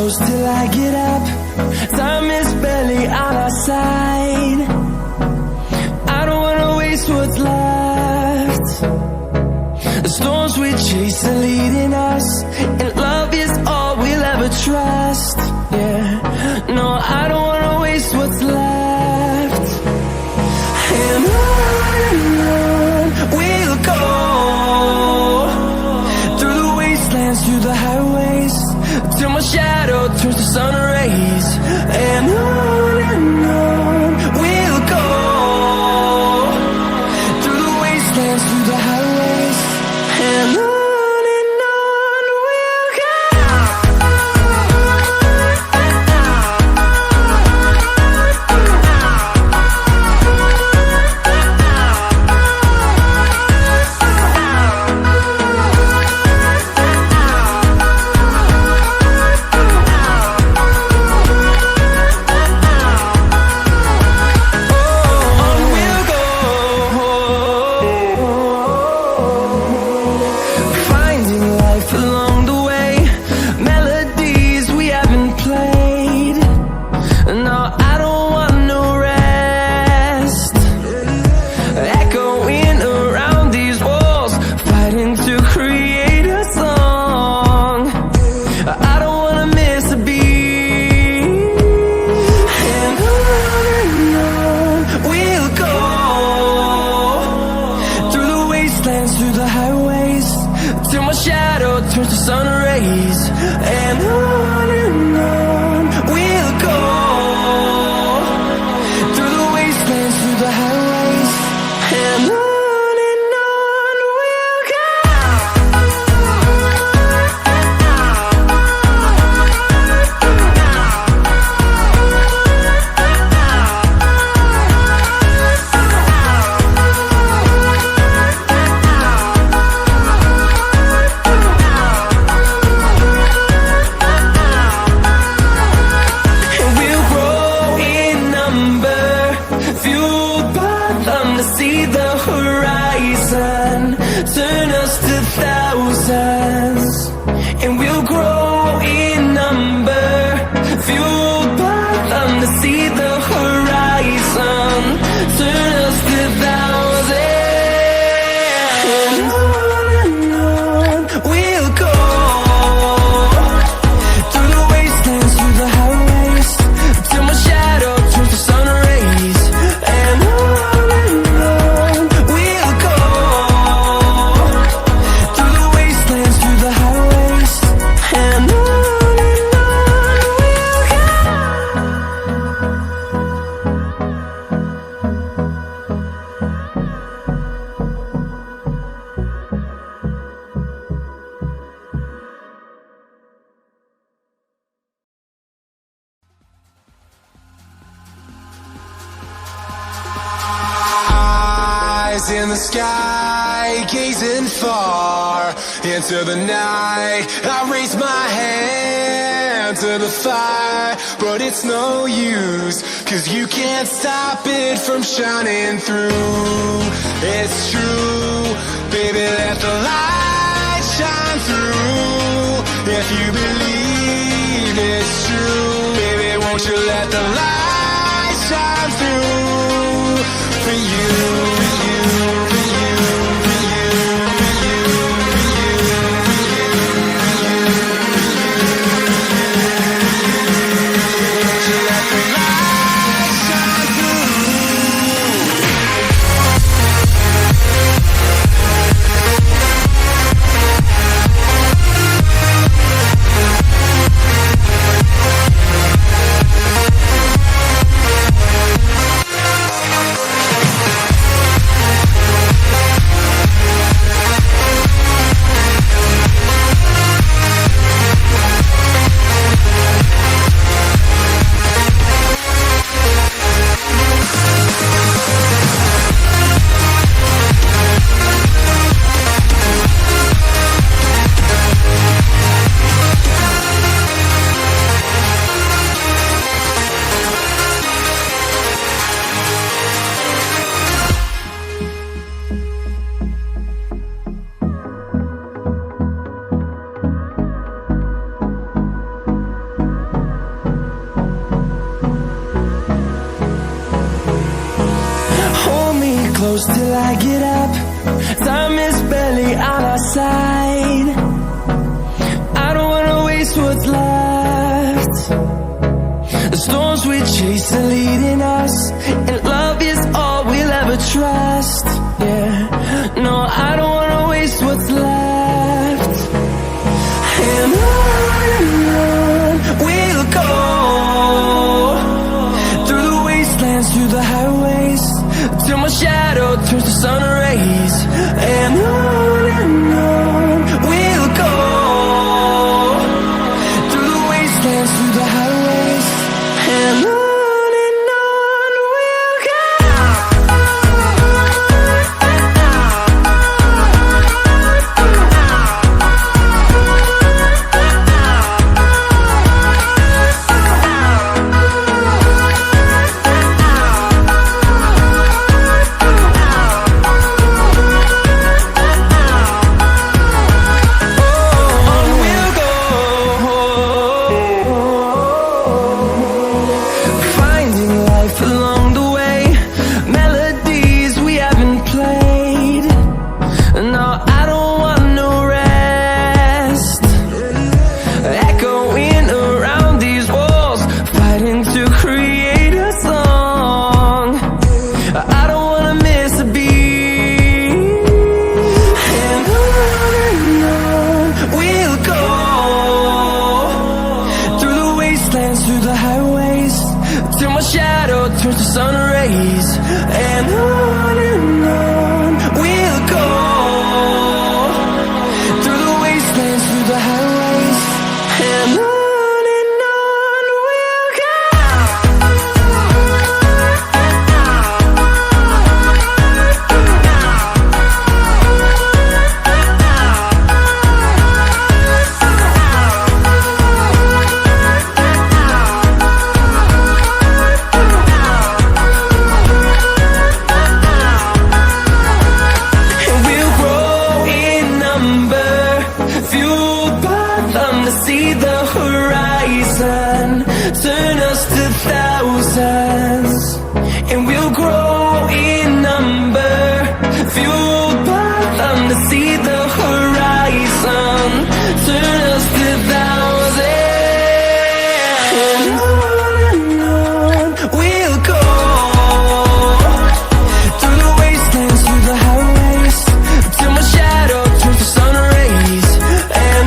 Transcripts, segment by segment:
close till I get up. Time is barely on our side. I don't wanna waste what's left. The storms we chase are leading us, and love is all we'll ever trust. Yeah, no, I don't wanna waste what's left. And on we'll go, through the wastelands, through the highways, till my shadow turns to sun rays. And on we'll go, through the wastelands, through the highways, and on we'll go. Through the highways, till my shadow turns to sun rays. And on we'll go, through the wastelands, through the highways, and on we'll go. See the horizon, turn us to thousands, and we'll grow in number, fueled by them to see the horizon, turn us to thousands, and on we'll go, through the wastelands, through the highways, till my shadow turns to sun rays. And in the sky, gazing far into the night, I raise my hand to the fire, but it's no use, 'cause you can't stop it from shining through. It's true, baby, let the light shine through. If you believe it's true, baby, won't you let the light shine through for you. I get up, time is barely on our side. I don't wanna waste what's left. The storms we chase are leading us, and love is all we'll ever trust. Yeah, no, I don't wanna waste what's left. And on we'll go, through the wastelands, through the highways, till my shadow turns to sun rays. And on we'll go, through the wastelands, through the highways, and on we'll go. Through the highways, till my shadow turns to sun rays. And on we'll go, through the wastelands, through the highways, and on we'll go. See the horizon, turn us to thousands, and we'll grow in number, fueled by them to see the horizon, turn us to thousands, and on we'll go, through the wastelands, through the highways, till my shadow turns to sun rays. And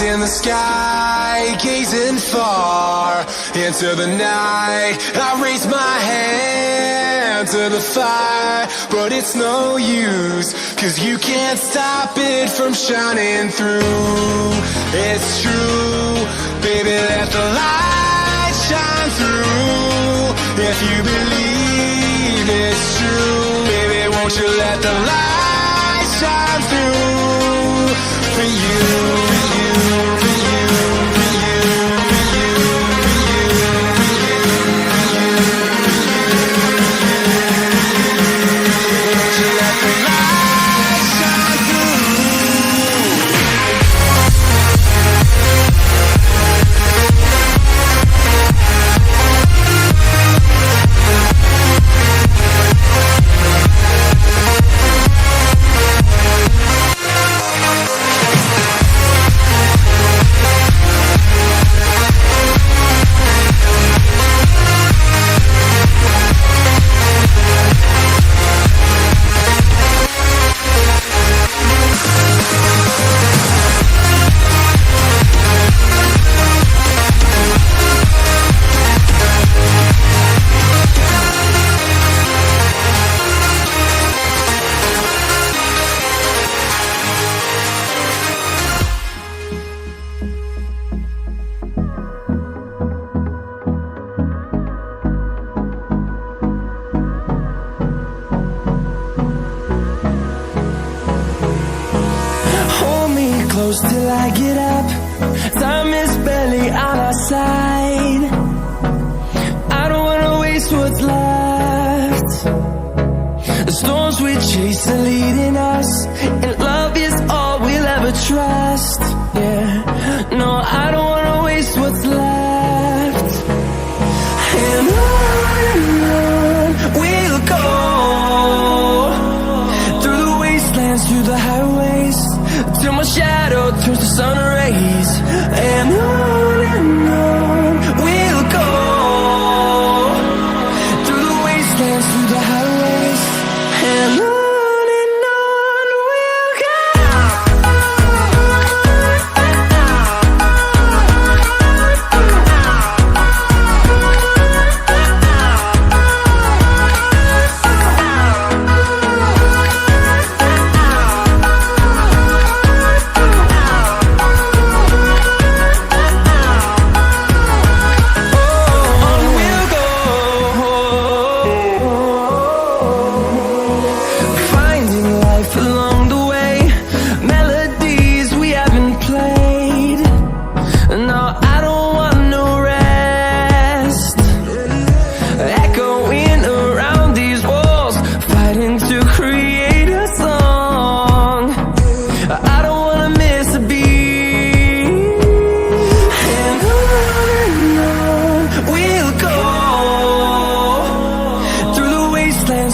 in the sky, gazing far into the night. I raise my hand to the fire, but it's no use, 'cause you can't stop it from shining through. It's true, baby, let the light shine through. If you believe it's true, baby, won't you let the light shine through for you. close till I get up. Time is barely on our side. I don't wanna waste what's left. The storms we chase are leading us, and love is all we'll ever trust. Yeah, no, I don't wanna waste what's left. And on we'll go, through the wastelands, through the highways, till my shadow turns to sun rays. And on we'll go, through the wastelands, through the highways, and on we'll go.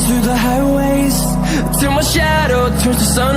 Through the highways, till my shadow turns to sun.